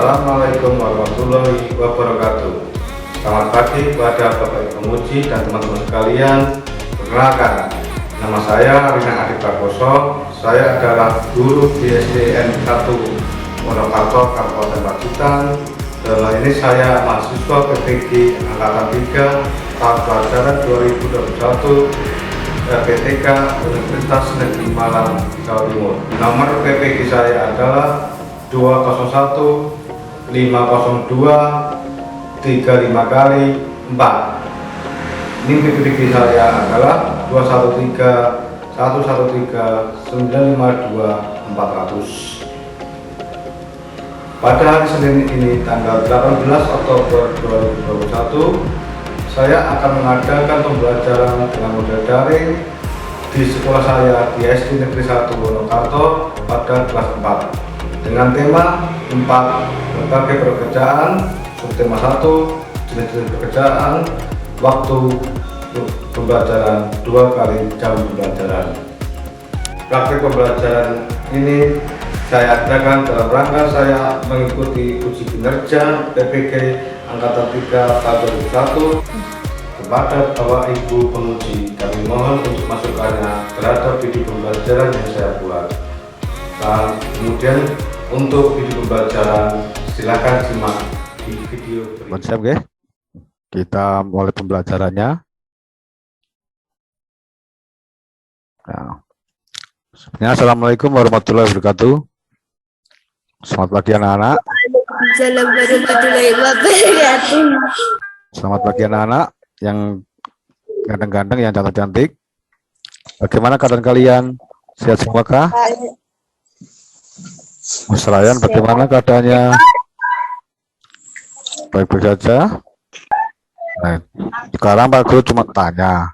Assalamualaikum warahmatullahi wabarakatuh. Selamat pagi kepada Bapak Ibu Pemuji dan teman-teman sekalian. Perkenalkan, nama saya Rina Adi Prakoso. Saya adalah guru di SDN 1 Wonokarto, Kabupaten Pacitan. Dalam hal ini saya mahasiswa PPG Angkatan 3 tahun pelajaran 2021 PTK Universitas Negeri Malang, Jawa Timur. Nomor PPG saya adalah 201 502 35 kali 4. Ini PPG saya adalah 213 113 952 400. Pada hari Senin ini tanggal 18 Oktober 2021, saya akan mengadakan pembelajaran dengan model daring di sekolah saya di SD Negeri 1 Wonokarto pada kelas 4 dengan tema 4 berbagai pekerjaan, subtema 1 jenis-jenis pekerjaan, waktu pembelajaran 2 kali jam pembelajaran. Praktik pembelajaran ini saya adakan dalam rangka saya mengikuti uji kinerja PPG Angkatan 3 tahun 2021. Kepada Bapak Ibu Pemuji, kami mohon untuk masukannya terhadap video pembelajaran yang saya buat. Dan kemudian untuk video pembelajaran silakan simak di video berikut. Siap, okay? Kita mulai pembelajarannya. Nah. Assalamualaikum warahmatullahi wabarakatuh. Selamat pagi anak-anak. Assalamualaikum warahmatullahi wabarakatuh. Selamat pagi anak-anak yang ganteng-ganteng, yang cantik-cantik. Bagaimana keadaan kalian? Sehat semua kah? Mas Ryan, bagaimana keadaannya? Baik-baik saja. Nah, sekarang Pak Guru cuma tanya,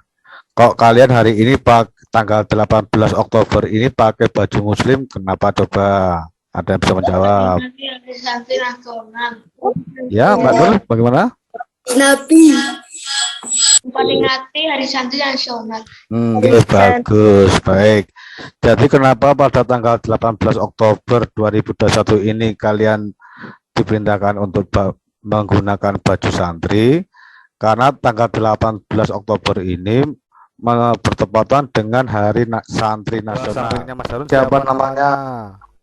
kok kalian hari ini tanggal 18 Oktober ini pakai baju muslim, kenapa coba? Ada yang bisa menjawab? Ya, Mbak Nur, bagaimana? Nabi. Memperingati Hari Santri Nasional. Bagus, baik. Jadi kenapa pada tanggal 18 Oktober 2021 ini kalian diperintahkan untuk menggunakan baju santri? Karena tanggal 18 Oktober ini bertepatan dengan Hari Santri Nasional. Sampingnya Mas Harun siapa namanya?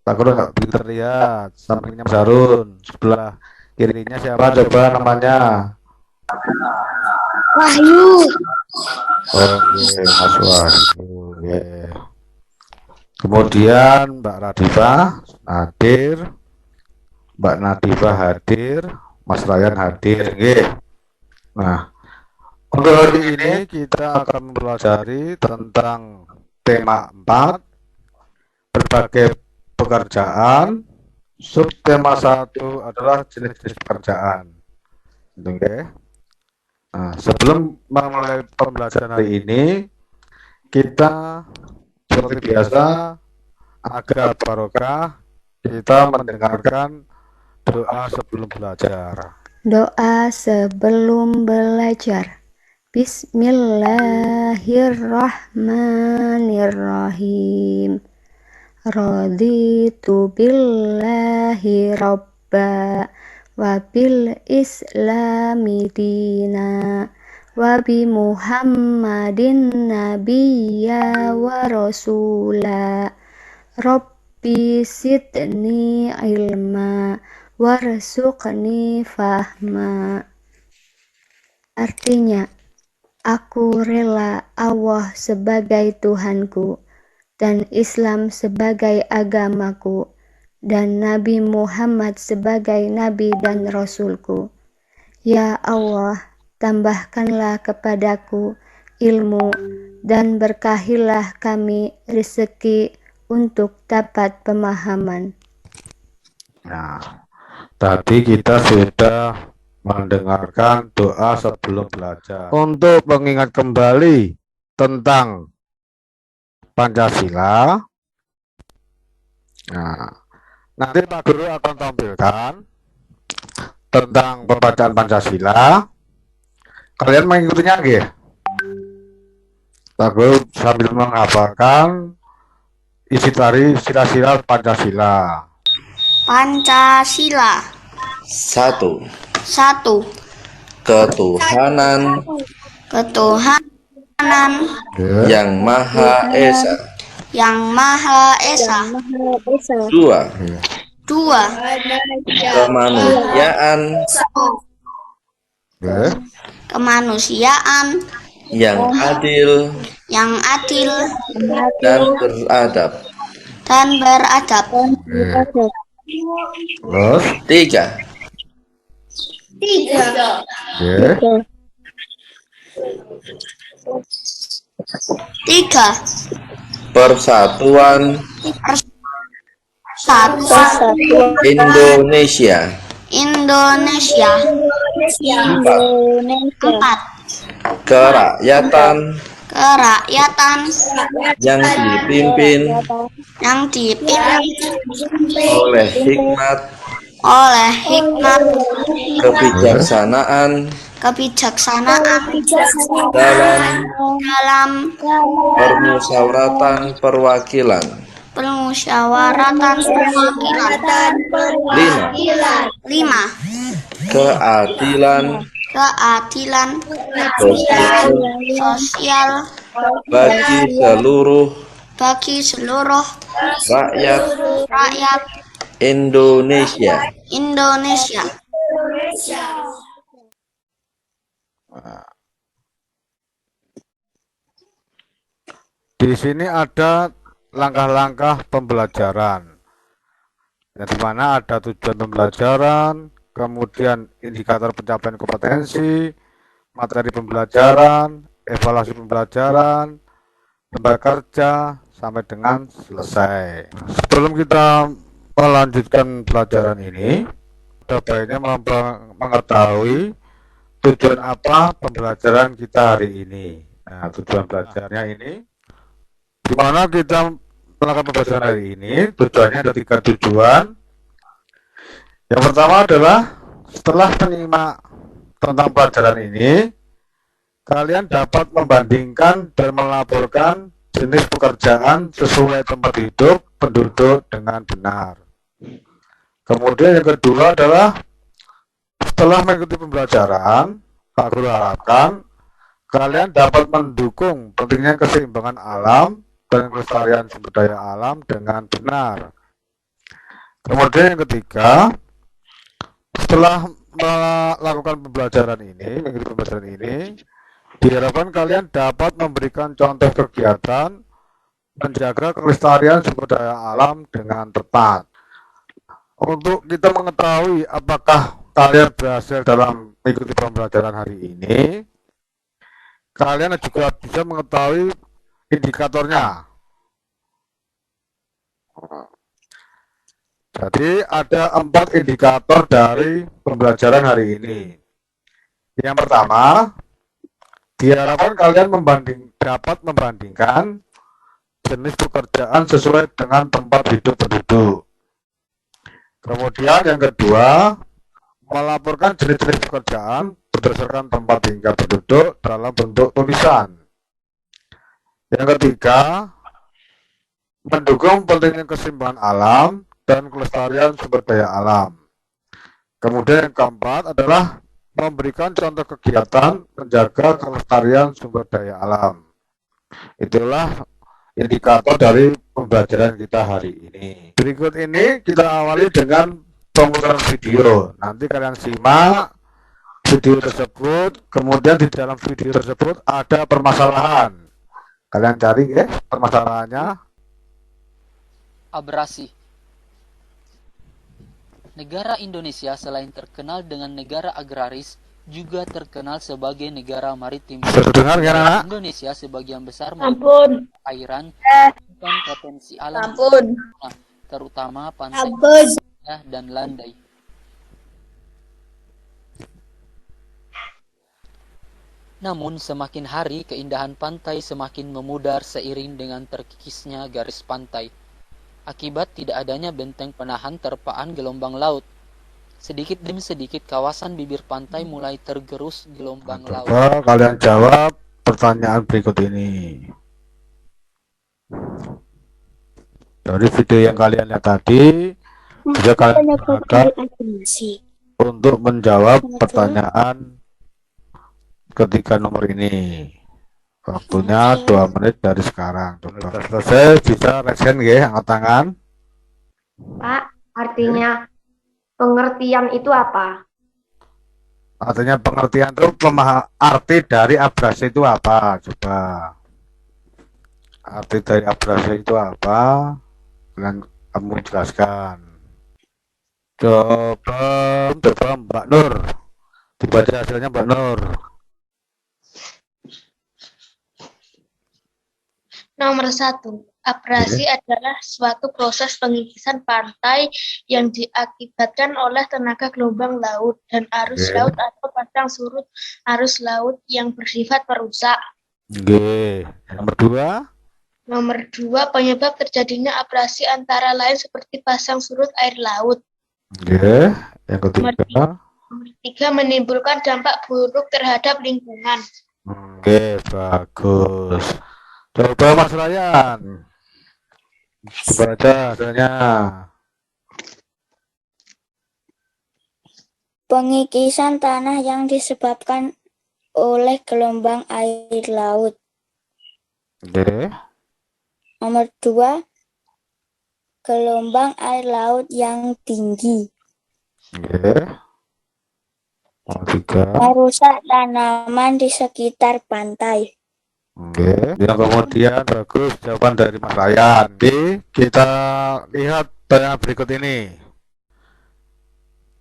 Pak Guru nggak bisa terlihat. Sampingnya Mas Harun, sebelah kirinya siapa? Coba namanya. Wahyu. Oke, Mas Wahyu. Okay. Kemudian Mbak Radifah hadir, Mbak Nadifah hadir, Mas Ryan hadir. Okay. Nah, untuk hari ini kita akan mempelajari tentang tema 4, berbagai pekerjaan. Subtema 1 adalah jenis-jenis pekerjaan. Oke. Nah, sebelum memulai pembelajaran hari ini, kita seperti biasa agar barokah kita mendengarkan doa sebelum belajar. Doa sebelum belajar. Bismillahirrahmanirrahim. Raditu billahi robba wa bil islami dina wa bi muhammadin nabiyya wa rasula. Rabbi sidni ilma warzuqni fahma. Artinya, aku rela Allah sebagai Tuhanku dan Islam sebagai agamaku dan Nabi Muhammad sebagai Nabi dan Rasulku. Ya Allah, tambahkanlah kepadaku ilmu dan berkahilah kami rezeki untuk dapat pemahaman. Nah, tadi kita sudah mendengarkan doa sebelum belajar. Untuk mengingat kembali tentang Pancasila, nah, nanti Pak Guru akan tampilkan tentang pembacaan Pancasila. Kalian mengikutinya nggih? Pak Guru sambil menghafalkan isi dari sila-sila Pancasila. Pancasila. 1. Satu. Ketuhanan Ketuhanan Ya. yang Maha Esa. yang Maha Esa. 2. Dua. Kemanusiaan Ya. Kemanusiaan yang adil dan beradab. Ya. Terus. 3. Ya. Tiga. Persatuan Persatuan Indonesia. Indonesia. 4. Empat. Kerakyatan Kerakyatan yang dipimpin oleh hikmat, kebijaksanaan dalam permusyawaratan perwakilan. 5. 5. Keadilan sosial bagi seluruh rakyat rakyat Indonesia. Di sini ada langkah-langkah pembelajaran, di mana ada tujuan pembelajaran, kemudian indikator pencapaian kompetensi, materi pembelajaran, evaluasi pembelajaran, lembaga kerja, sampai dengan selesai. Sebelum kita melanjutkan pelajaran ini, ada baiknya mengetahui tujuan apa pembelajaran kita hari ini. Nah, tujuan belajarnya ini, di mana kita melakukan pembelajaran hari ini, tujuannya ada 3 tujuan. Yang pertama adalah setelah menyimak tentang pelajaran ini, kalian dapat membandingkan dan melaporkan jenis pekerjaan sesuai tempat hidup penduduk dengan benar. Kemudian yang kedua adalah setelah mengikuti pembelajaran, Pak Guru harapkan kalian dapat mendukung pentingnya keseimbangan alam dan kelestarian sumber daya alam dengan benar. Kemudian yang ketiga, setelah melakukan pembelajaran ini, mengikuti pembelajaran ini, diharapkan kalian dapat memberikan contoh kegiatan menjaga kelestarian sumber daya alam dengan tepat. Untuk kita mengetahui apakah kalian berhasil dalam mengikuti pembelajaran hari ini, kalian juga bisa mengetahui indikatornya. Jadi ada 4 indikator dari pembelajaran hari ini. Yang pertama, diharapkan kalian dapat membandingkan jenis pekerjaan sesuai dengan tempat hidup penduduk. Kemudian yang kedua, melaporkan jenis-jenis pekerjaan berdasarkan tempat tinggal penduduk dalam bentuk tulisan. Yang ketiga, mendukung pentingnya keseimbangan alam dan kelestarian sumber daya alam. Kemudian yang keempat adalah memberikan contoh kegiatan menjaga kelestarian sumber daya alam. Itulah indikator dari pembelajaran kita hari ini. Berikut ini kita awali dengan pemutaran video. Nanti kalian simak video tersebut, kemudian di dalam video tersebut ada permasalahan. Kalian cari permasalahannya. Abrasi. Negara Indonesia selain terkenal dengan negara agraris, juga terkenal sebagai negara maritim. Terdengar ya, Nak? Indonesia sebagian besar perairan dan potensi alam, terutama pantai dan landai. Namun semakin hari keindahan pantai semakin memudar seiring dengan terkikisnya garis pantai. Akibat tidak adanya benteng penahan terpaan gelombang laut. Sedikit demi sedikit kawasan bibir pantai mulai tergerus gelombang laut. Coba kalian jawab pertanyaan berikut ini. Dari video yang kalian lihat tadi, bisa kalian gunakan untuk menjawab pertanyaan ketiga nomor ini. Waktunya 2 menit dari sekarang. Sudah selesai, bisa resen ya, angkat tangan. Pak, artinya pengertian itu apa? Artinya pengertian itu arti dari abrasi itu apa? Coba. Arti dari abrasi itu apa? Kalian kamu jelaskan. Coba Mbak Nur. Dibaca hasilnya Mbak Nur. Nomor 1. Abrasi adalah suatu proses pengikisan pantai yang diakibatkan oleh tenaga gelombang laut dan arus laut atau pasang surut arus laut yang bersifat merusak. Nomor 2. Nomor 2. Penyebab terjadinya abrasi antara lain seperti pasang surut air laut. Yang ketiga. Nomor 3. Menimbulkan dampak buruk terhadap lingkungan. Bagus. Coba Mas Ryan. Baca hasilnya. Pengikisan tanah yang disebabkan oleh gelombang air laut. Nomor 2, gelombang air laut yang tinggi. Nomor 3. Merusak tanaman di sekitar pantai. Yang kemudian bagus jawaban dari Mas Ryan. Kita lihat tayangan berikut ini.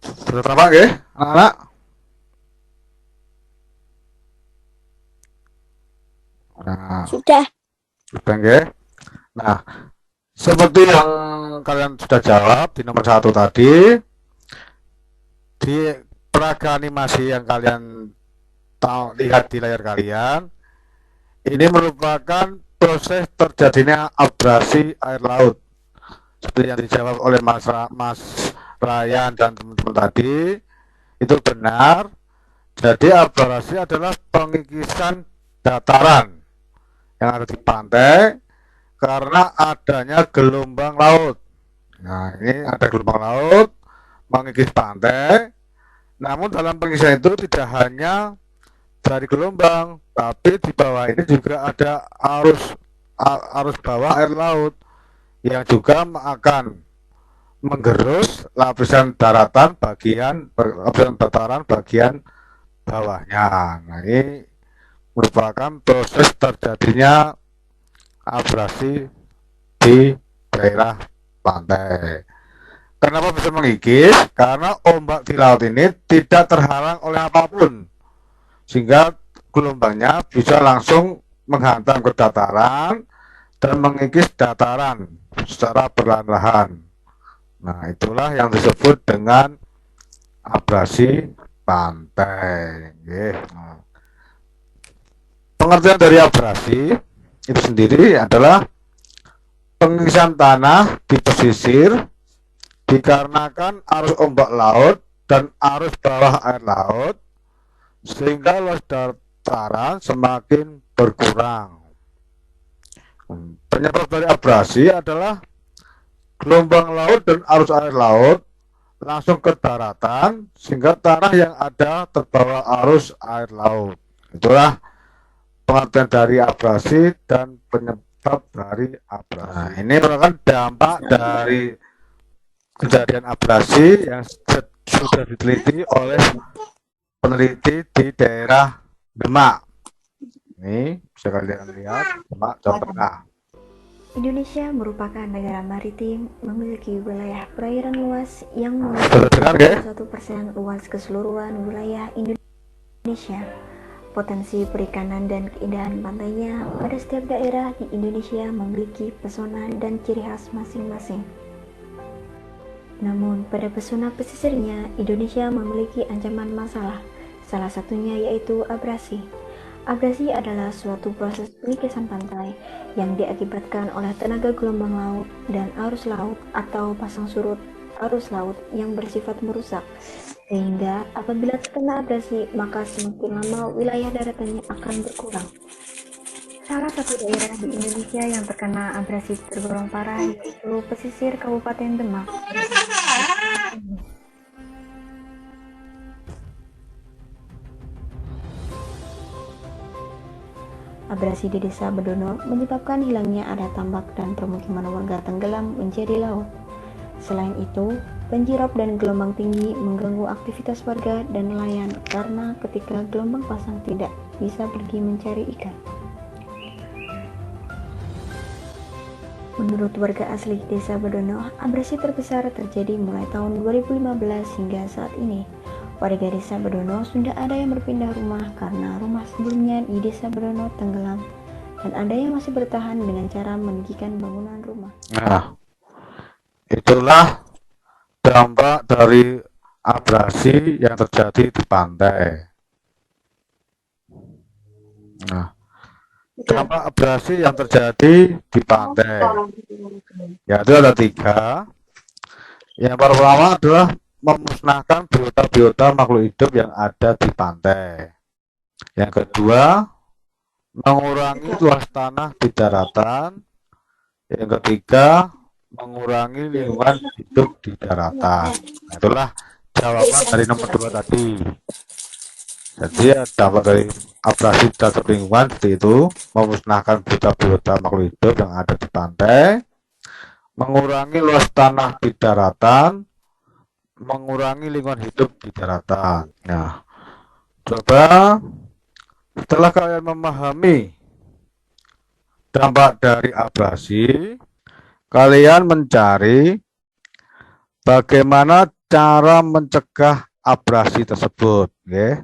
Sudah tampak ya, anak-anak? Nah, Sudah. ya. Nah, seperti yang kalian sudah jawab di nomor 1 tadi, di peraga animasi yang kalian lihat di layar kalian, ini merupakan proses terjadinya abrasi air laut. Seperti yang dijawab oleh Mas Ryan dan teman-teman tadi, itu benar. Jadi abrasi adalah pengikisan dataran yang ada di pantai karena adanya gelombang laut. Nah, ini ada gelombang laut mengikis pantai. Namun dalam pengisian itu tidak hanya dari gelombang, tapi di bawah ini juga ada arus bawah air laut yang juga akan menggerus lapisan dataran bagian bawahnya. Nah, ini merupakan proses terjadinya abrasi di daerah pantai. Kenapa bisa mengikis? Karena ombak di laut ini tidak terhalang oleh apapun, sehingga gelombangnya bisa langsung menghantam ke dataran dan mengikis dataran secara perlahan-lahan. Nah, itulah yang disebut dengan abrasi pantai. Pengertian dari abrasi itu sendiri adalah pengikisan tanah di pesisir dikarenakan arus ombak laut dan arus bawah air laut, sehingga luas dataran semakin berkurang. Penyebab dari abrasi adalah gelombang laut dan arus air laut langsung ke daratan, sehingga tanah yang ada terbawa arus air laut. Itulah pengertian dari abrasi dan penyebab dari abrasi. Nah, ini merupakan dampak dari kejadian abrasi yang sudah diteliti oleh peneliti di daerah Demak. Ini bisa kalian lihat, Demak, Jawa Tengah. Indonesia merupakan negara maritim, memiliki wilayah perairan luas yang memiliki 1% luas keseluruhan wilayah Indonesia. Potensi perikanan dan keindahan pantainya pada setiap daerah di Indonesia memiliki pesona dan ciri khas masing-masing. Namun, pada pesona pesisirnya, Indonesia memiliki ancaman masalah, salah satunya yaitu abrasi. Abrasi adalah suatu proses pengikisan pantai yang diakibatkan oleh tenaga gelombang laut dan arus laut atau pasang surut arus laut yang bersifat merusak. Sehingga apabila terkena abrasi, maka semakin lama wilayah daratannya akan berkurang. Salah satu daerah di Indonesia yang terkena abrasi tergolong parah yaitu pesisir Kabupaten Demak. Abrasi di Desa Bedono menyebabkan hilangnya area tambak dan permukiman warga tenggelam menjadi laut. Selain itu, banjirop dan gelombang tinggi mengganggu aktivitas warga dan nelayan karena ketika gelombang pasang tidak bisa pergi mencari ikan. Menurut warga asli Desa Bedono, abrasi terbesar terjadi mulai tahun 2015 hingga saat ini. Warga Desa Bedono sudah ada yang berpindah rumah karena rumah sebelumnya di Desa Bedono tenggelam dan ada yang masih bertahan dengan cara meninggikan bangunan rumah. Nah, itulah dampak dari abrasi yang terjadi di pantai. Nah, dampak abrasi yang terjadi di pantai, yaitu ada 3. Yang pertama adalah memusnahkan biota-biota makhluk hidup yang ada di pantai. Yang kedua, mengurangi luas tanah di daratan. Yang ketiga, mengurangi lingkungan hidup di daratan. Nah, itulah jawaban dari nomor 2 tadi. Jadi dampak dari abrasi terhadap lingkungan seperti itu, memusnahkan biota-biota makhluk hidup yang ada di pantai, mengurangi luas tanah di daratan, mengurangi lingkungan hidup di daratan. Nah, coba setelah kalian memahami dampak dari abrasi, kalian mencari bagaimana cara mencegah abrasi tersebut. Oke.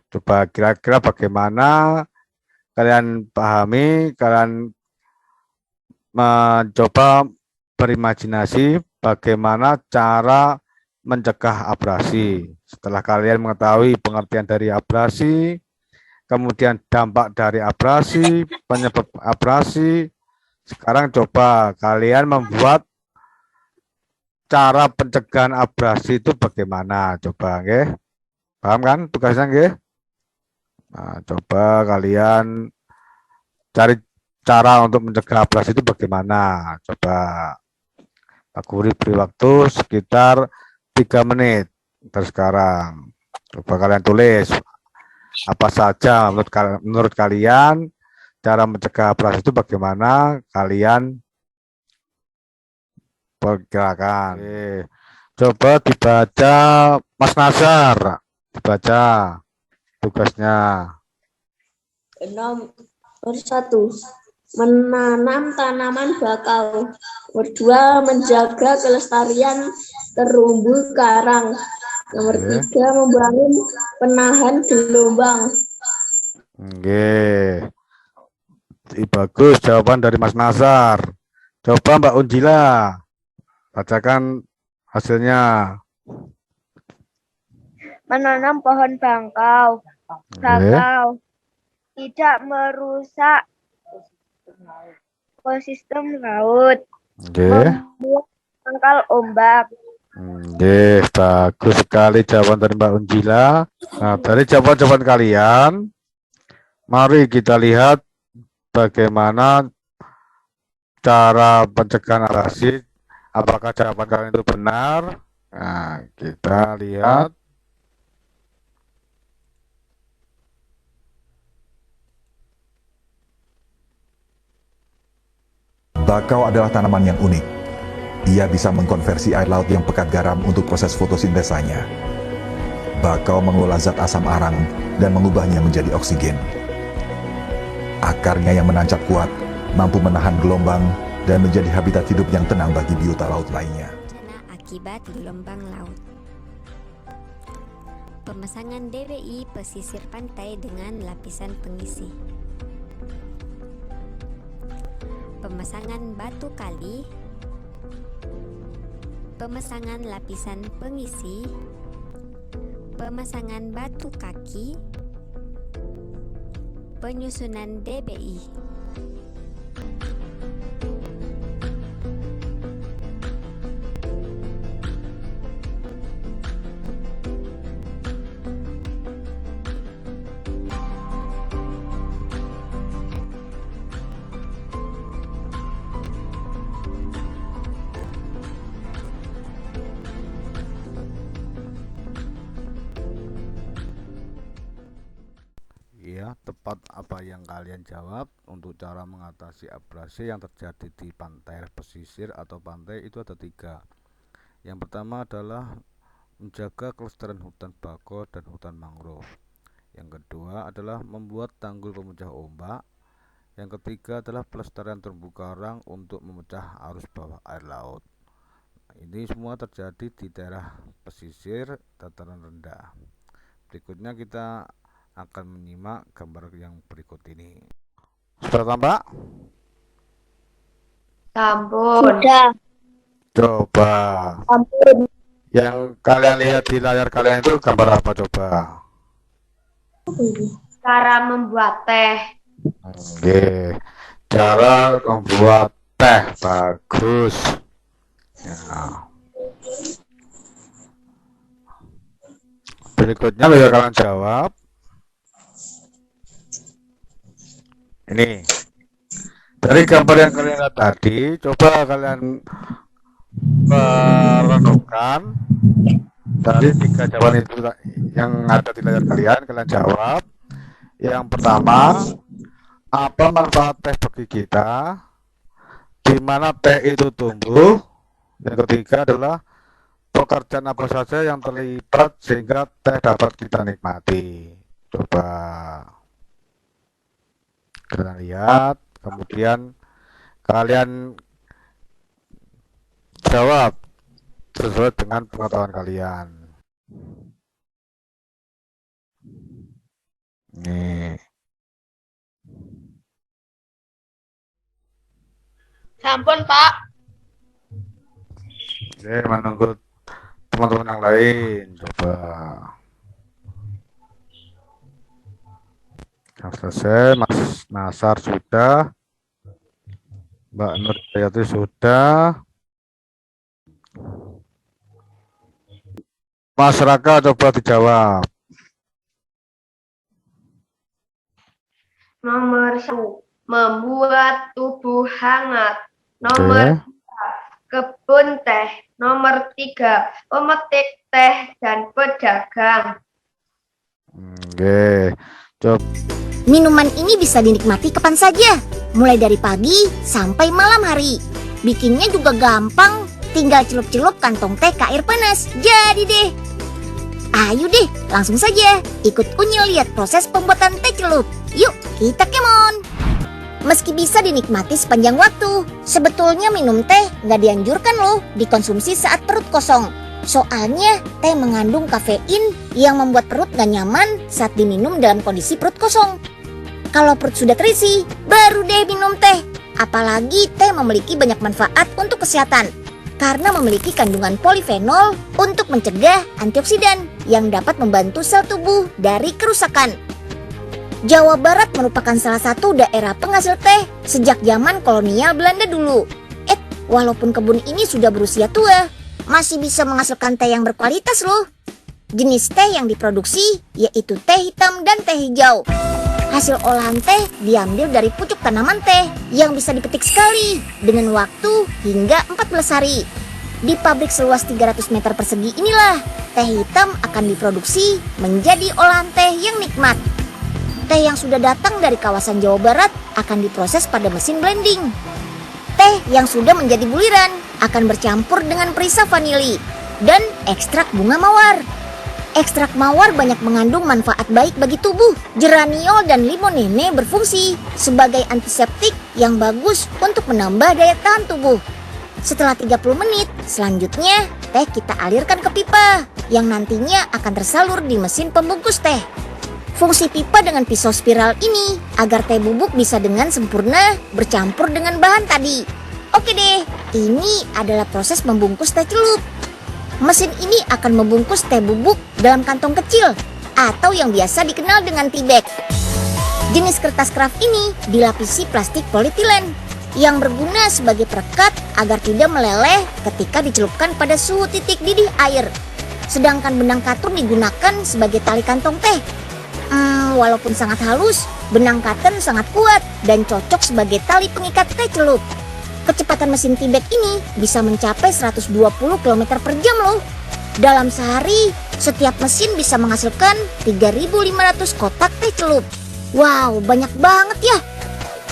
Coba kira-kira bagaimana kalian pahami, kalian mencoba berimajinasi bagaimana cara mencegah abrasi. Setelah kalian mengetahui pengertian dari abrasi, kemudian dampak dari abrasi, penyebab abrasi, sekarang coba kalian membuat cara pencegahan abrasi itu bagaimana. Coba, nggih. Paham kan tugasnya, nggih? Nah, coba kalian cari cara untuk mencegah abrasi itu bagaimana. Coba Pak Guri beri waktu sekitar 3 menit dari sekarang. Coba kalian tulis apa saja menurut kalian cara mencegah abrasi itu bagaimana kalian perkirakan. Oke. Coba dibaca Mas Nazar, dibaca tugasnya. Nomor 1, menanam tanaman bakau. Nomor 2, menjaga kelestarian terumbu karang. Nomor 3, membangun penahan gelombang. Oke. Bagus jawaban dari Mas Nazar. Coba Mbak Unjila, bacakan hasilnya. Menanam pohon bangkau. Tidak merusak ekosistem laut. Membuat pangkal ombak. Bagus sekali jawaban dari Mbak Unjila. Nah, dari jawaban-jawaban kalian, mari kita lihat bagaimana cara pencegahan abrasi. Apakah jawaban kalian itu benar? Nah, kita lihat. Bakau adalah tanaman yang unik. Ia bisa mengkonversi air laut yang pekat garam untuk proses fotosintesanya. Bakau mengelola zat asam arang dan mengubahnya menjadi oksigen. Akarnya yang menancap kuat, mampu menahan gelombang dan menjadi habitat hidup yang tenang bagi biota laut lainnya. Akibat gelombang laut. Pemasangan DBI pesisir pantai dengan lapisan pengisi. Pemasangan batu kali, pemasangan lapisan pengisi, pemasangan batu kaki, penyusunan DBI. Ya, tepat. dapat apa yang kalian jawab. Untuk cara mengatasi abrasi yang terjadi di pantai pesisir atau pantai itu ada 3. Yang pertama adalah menjaga kelestarian hutan bakau dan hutan mangrove. Yang kedua adalah membuat tanggul pemecah ombak. Yang ketiga adalah pelestarian terumbu karang untuk memecah arus bawah air laut. Ini semua terjadi di daerah pesisir dataran rendah. Berikutnya kita akan menyimak gambar yang berikut ini. Sudah tampak? Sampun. Sudah. Coba. Ampun. Yang kalian lihat di layar kalian itu gambar apa coba? Cara membuat teh. Oke. Cara membuat teh. Bagus. Ya. Berikutnya biar kalian jawab. Ini. Dari gambar yang kalian lihat tadi, coba kalian merenungkan dari 3 jawaban itu yang ada di layar kalian jawab. Yang pertama, apa manfaat teh bagi kita? Di mana teh itu tumbuh? Yang ketiga adalah pekerjaan apa saja yang terlibat sehingga teh dapat kita nikmati. Coba kalian lihat, kemudian kalian jawab sesuai dengan pengetahuan kalian. Nih. Sampun, Pak. Oke, menunggu teman-teman yang lain. Coba. Yang selesai, Mas Nasar sudah, Mbak Nur Jayati sudah, Mas Raka coba dijawab. Nomor 1, membuat tubuh hangat. Nomor 2, kebun teh. Nomor 3, pemetik teh dan pedagang. Oke, coba. Minuman ini bisa dinikmati kapan saja, mulai dari pagi sampai malam hari. Bikinnya juga gampang, tinggal celup-celup kantong teh ke air panas. Jadi deh. Ayo deh, langsung saja ikut Unyil lihat proses pembuatan teh celup. Yuk, kita kemon. Meski bisa dinikmati sepanjang waktu, sebetulnya minum teh nggak dianjurkan loh dikonsumsi saat perut kosong. Soalnya teh mengandung kafein yang membuat perut nggak nyaman saat diminum dalam kondisi perut kosong. Kalau perut sudah terisi, baru deh minum teh. Apalagi teh memiliki banyak manfaat untuk kesehatan karena memiliki kandungan polifenol untuk mencegah antioksidan yang dapat membantu sel tubuh dari kerusakan. Jawa Barat merupakan salah satu daerah penghasil teh sejak zaman kolonial Belanda dulu. Walaupun kebun ini sudah berusia tua, masih bisa menghasilkan teh yang berkualitas loh. Jenis teh yang diproduksi yaitu teh hitam dan teh hijau. Hasil olahan teh diambil dari pucuk tanaman teh yang bisa dipetik sekali dengan waktu hingga 14 hari. Di pabrik seluas 300 meter persegi inilah teh hitam akan diproduksi menjadi olahan teh yang nikmat. Teh yang sudah datang dari kawasan Jawa Barat akan diproses pada mesin blending. Teh yang sudah menjadi buliran akan bercampur dengan perisa vanili dan ekstrak bunga mawar. Ekstrak mawar banyak mengandung manfaat baik bagi tubuh. Geraniol dan limonene berfungsi sebagai antiseptik yang bagus untuk menambah daya tahan tubuh. Setelah 30 menit, selanjutnya teh kita alirkan ke pipa yang nantinya akan tersalur di mesin pembungkus teh. Fungsi pipa dengan pisau spiral ini agar teh bubuk bisa dengan sempurna bercampur dengan bahan tadi. Oke deh, ini adalah proses membungkus teh celup. Mesin ini akan membungkus teh bubuk dalam kantong kecil atau yang biasa dikenal dengan tea bag. Jenis kertas kraft ini dilapisi plastik polietilen yang berguna sebagai perekat agar tidak meleleh ketika dicelupkan pada suhu titik didih air. Sedangkan benang katun digunakan sebagai tali kantong teh. Walaupun sangat halus, benang katun sangat kuat dan cocok sebagai tali pengikat teh celup. Kecepatan mesin tea bag ini bisa mencapai 120 km per jam loh. Dalam sehari, setiap mesin bisa menghasilkan 3.500 kotak teh celup. Wow, banyak banget ya.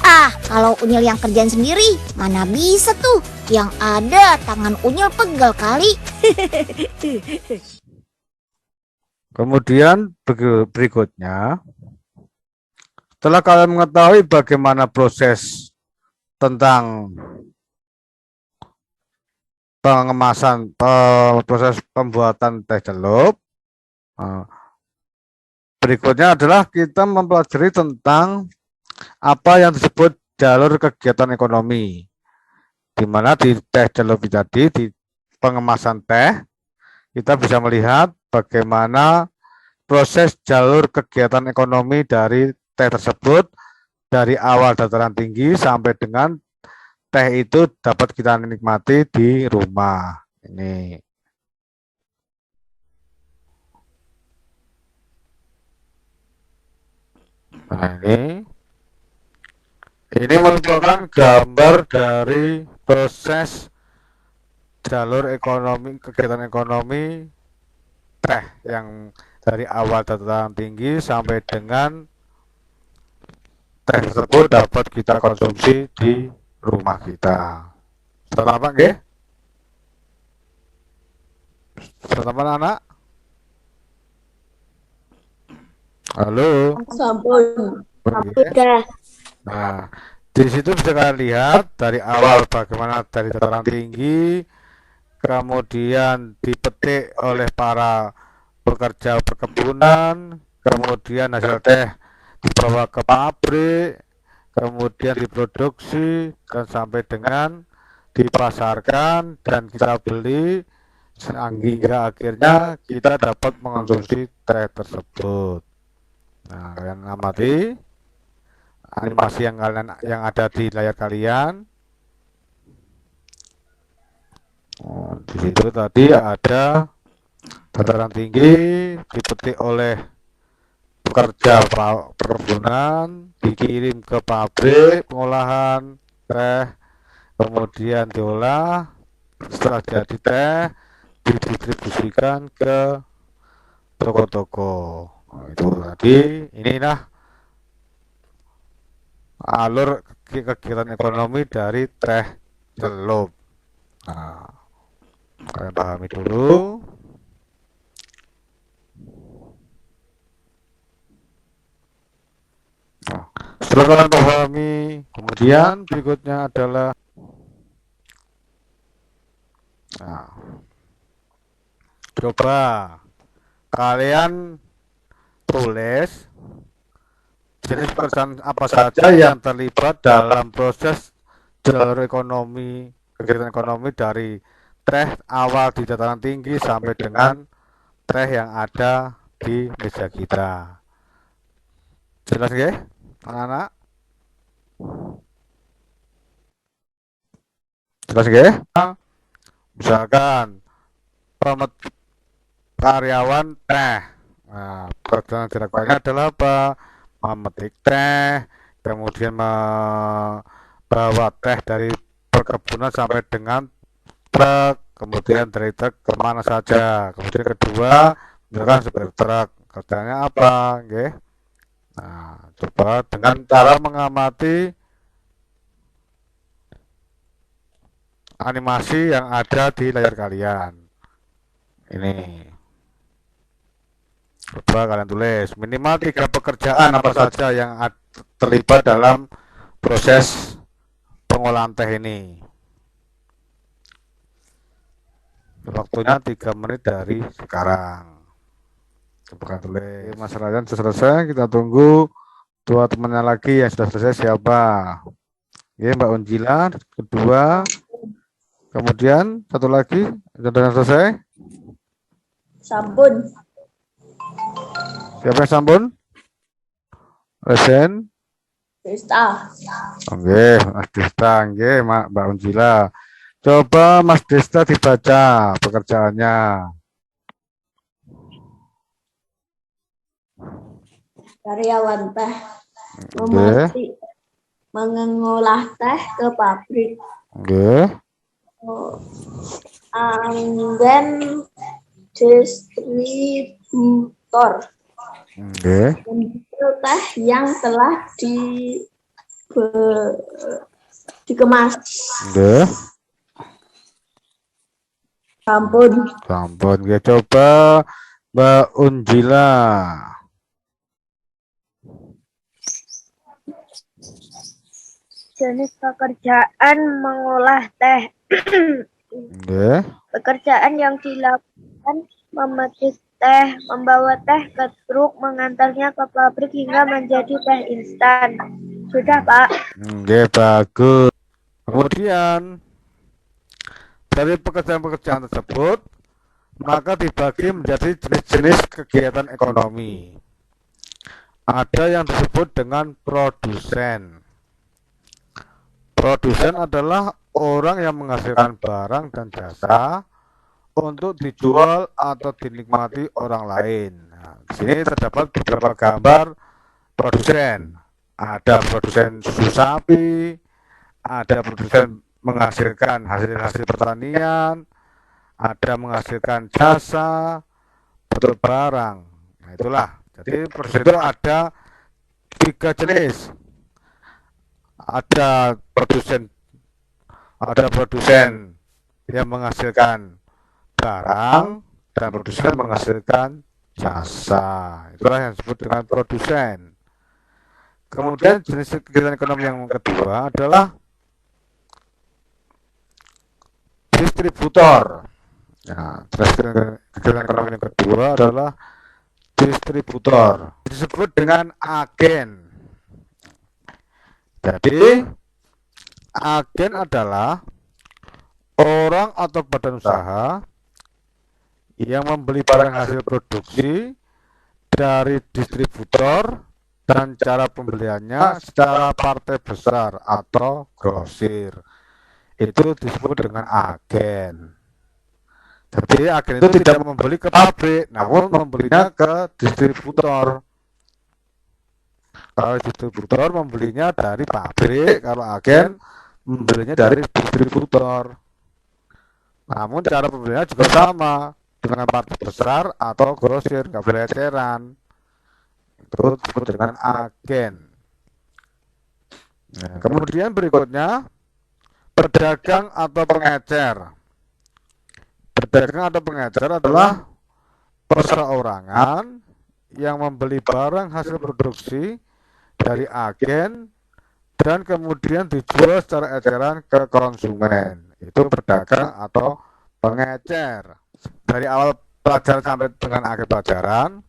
Ah, kalau Unyil yang kerjaan sendiri, mana bisa tuh. Yang ada tangan Unyil pegal kali. Kemudian berikutnya, setelah kalian mengetahui bagaimana proses tentang pengemasan, proses pembuatan teh celup, berikutnya adalah kita mempelajari tentang apa yang disebut jalur kegiatan ekonomi, di mana di teh celup tadi, di pengemasan teh, kita bisa melihat bagaimana proses jalur kegiatan ekonomi dari teh tersebut, dari awal dataran tinggi sampai dengan teh itu dapat kita nikmati di rumah. Ini. Nah, ini merupakan gambar dari proses jalur ekonomi, kegiatan ekonomi teh yang dari awal dataran tinggi sampai dengan teh tersebut dapat kita konsumsi di rumah kita. Setelah apa, nggih? Setelah apa, anak? Halo. Sampun. Sudah. Nah, di situ bisa kalian lihat dari awal bagaimana dari dataran tinggi, kemudian dipetik oleh para pekerja perkebunan, kemudian hasil teh dibawa ke pabrik, kemudian diproduksi dan sampai dengan dipasarkan dan kita beli sehingga akhirnya kita dapat mengonsumsi teh tersebut. Nah, kalian amati animasi yang ada di layar kalian. Di situ tadi ada dataran tinggi dipetik oleh pekerja perkebunan, dikirim ke pabrik pengolahan teh, kemudian diolah, setelah jadi teh didistribusikan ke toko-toko. Itu tadi, inilah alur kegiatan ekonomi dari teh celup. Nah, kalian pahami dulu. Nah, setelah kalian pahami, kemudian berikutnya adalah coba kalian tulis jenis pekerjaan apa saja yang terlibat dalam proses jalur ekonomi, kegiatan ekonomi dari teh awal di dataran tinggi sampai dengan teh yang ada di meja kita. Jelas ya, anak-anak? Jelas ya? Misalkan karyawan teh. Nah, pekerjaan yang dilakukannya adalah apa? Memetik teh, kemudian membawa teh dari perkebunan sampai dengan truk, kemudian dari truk kemana saja. Kemudian kedua, misalkan supir truk, kerjanya apa? Okay. Nah, coba dengan cara mengamati animasi yang ada di layar kalian. Ini. Coba kalian tulis minimal 3 pekerjaan apa saja yang terlibat dalam proses pengolahan teh ini. Waktunya 3 menit dari sekarang. Coba tulis. Mas Rajan sudah selesai, kita tunggu 2 temannya lagi yang sudah selesai siapa? Oke, Mbak Unjila kedua. Kemudian satu lagi sudah selesai? Sampun. Siapa yang sampun? Resen? Desta. Oke, Mas Desta, oke, Mbak Unjila. Coba Mas Desta dibaca pekerjaannya. Karyawan teh memetik, mengolah teh ke pabrik. Oke. Anggen distributor. Menjual teh yang telah dikemas. Sampun. Coba Mbak Unjila. Jenis pekerjaan mengolah teh. Pekerjaan yang dilakukan memetik teh, membawa teh ke truk, mengantarnya ke pabrik hingga menjadi teh instan. Sudah, Pak. Bagus. Kemudian dari pekerjaan-pekerjaan tersebut maka dibagi menjadi jenis-jenis kegiatan ekonomi. Ada yang disebut dengan produsen. Produsen adalah orang yang menghasilkan barang dan jasa untuk dijual atau dinikmati orang lain. Nah, di sini terdapat beberapa gambar produsen. Ada produsen susu sapi, ada produsen menghasilkan hasil pertanian, ada menghasilkan jasa, bentuk barang. Nah, itulah. Jadi produsen itu ada 3 jenis. Ada produsen yang menghasilkan barang dan produsen menghasilkan jasa. Itulah yang disebut dengan produsen. Kemudian jenis kegiatan ekonomi yang kedua adalah distributor. Nah, kegiatan ekonomi yang kedua adalah distributor. Disebut dengan agen. Jadi, agen adalah orang atau badan usaha yang membeli barang hasil produksi dari distributor dan cara pembeliannya secara partai besar atau grosir. Itu disebut dengan agen. Jadi agen itu tidak membeli ke pabrik, namun membelinya ke distributor. Kalau distributor membelinya dari pabrik, kalau agen membelinya dari distributor. Namun cara pembeliannya juga sama, dengan partai besar atau grosir, nggak boleh eceran. Itu disebut dengan agen. Nah, kemudian berikutnya pedagang atau pengecer. Pedagang atau pengecer adalah perseorangan yang membeli barang hasil produksi dari agen dan kemudian dijual secara eceran ke konsumen. Itu pedagang atau pengecer. Dari awal pelajaran sampai dengan akhir pelajaran,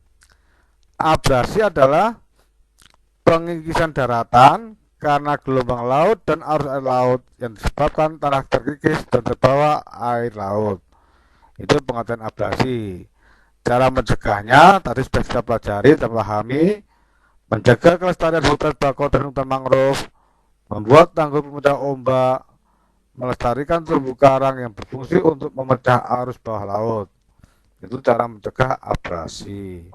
abrasi adalah pengikisan daratan karena gelombang laut dan arus air laut yang disebabkan tanah terkikis dan terbawa air laut. Itu pengertian abrasi. Cara mencegahnya tadi sudah kita pelajari dan pahami. Menjaga kelestarian hutan bakau dan hutan mangrove, membuat tanggul pemecah ombak, melestarikan terumbu karang yang berfungsi untuk memecah arus bawah laut. Itu cara mencegah abrasi.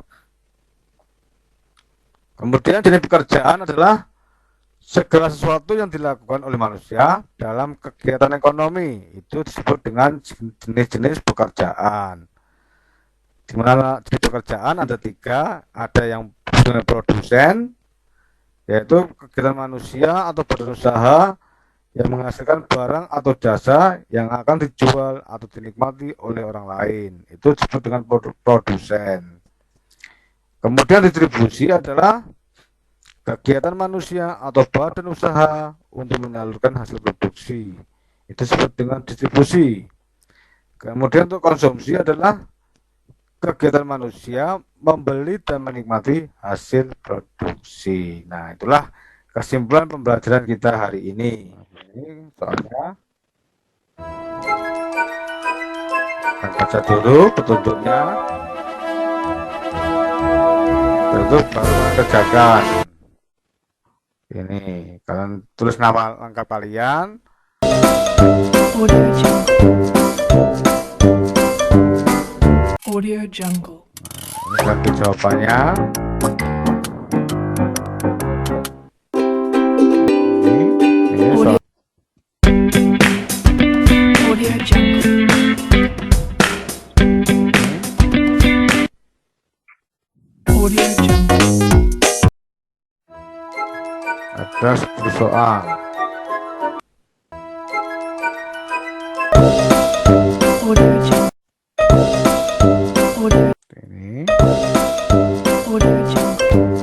Kemudian jenis pekerjaan adalah segala sesuatu yang dilakukan oleh manusia dalam kegiatan ekonomi. Itu disebut dengan jenis-jenis pekerjaan. Di mana jenis pekerjaan ada 3, ada yang dengan produsen, yaitu kegiatan manusia atau badan usaha yang menghasilkan barang atau jasa yang akan dijual atau dinikmati oleh orang lain. Itu disebut dengan produsen. Kemudian distribusi adalah kegiatan manusia atau badan usaha untuk menyalurkan hasil produksi. Itu disebut dengan distribusi. Kemudian untuk konsumsi adalah kegiatan manusia membeli dan menikmati hasil produksi. Nah, itulah kesimpulan pembelajaran kita hari ini. Ini soalnya kita baca dulu petunjuknya. Itu baru kerjakan. Ini kalian tulis nama lengkap kalian. Audio Jungle. Ini lagi jawabannya. Ini soal. Audio Jungle. Audio Jungle. Terus berdoa. Audio Jungle. Audio. Ini. Audio Jungle.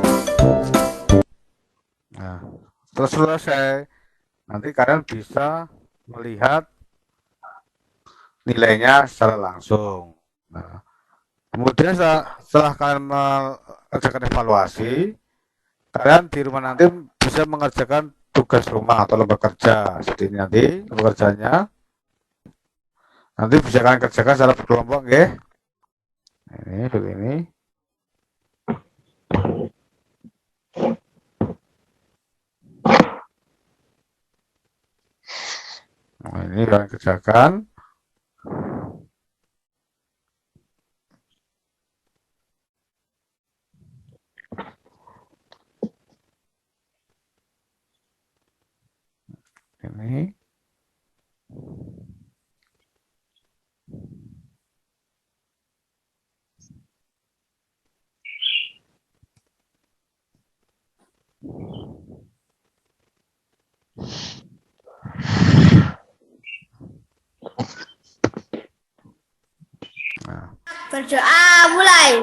Nah, setelah selesai, nanti kalian bisa melihat nilainya secara langsung. Nah, kemudian setelah kalian mengerjakan evaluasi, kalian di rumah nanti bisa mengerjakan tugas rumah atau lomba kerja. Seperti ini nanti lomba kerjanya. Nanti bisa kalian kerjakan secara berkelompok, ya. Ini seperti ini. Nah, ini kalian kerjakan. Ini. Nah. Berdoa mulai.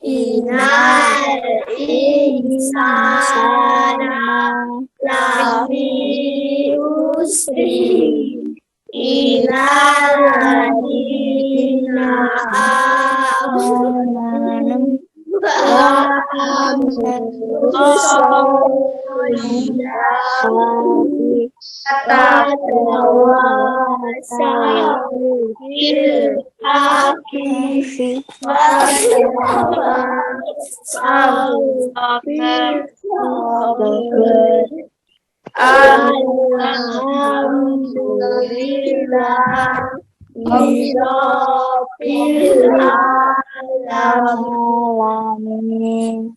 Innal insana lafi usri illal ladzina amanu wa amilus solihati watawassaw bil haqqi watawassaw bil sabr. Alhamdulillah Rabbil alamin.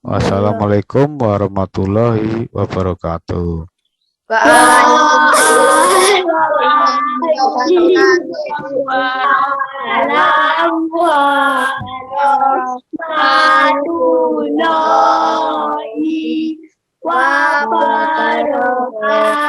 Wassalamualaikum warahmatullahi wabarakatuh. Wa barakatuh.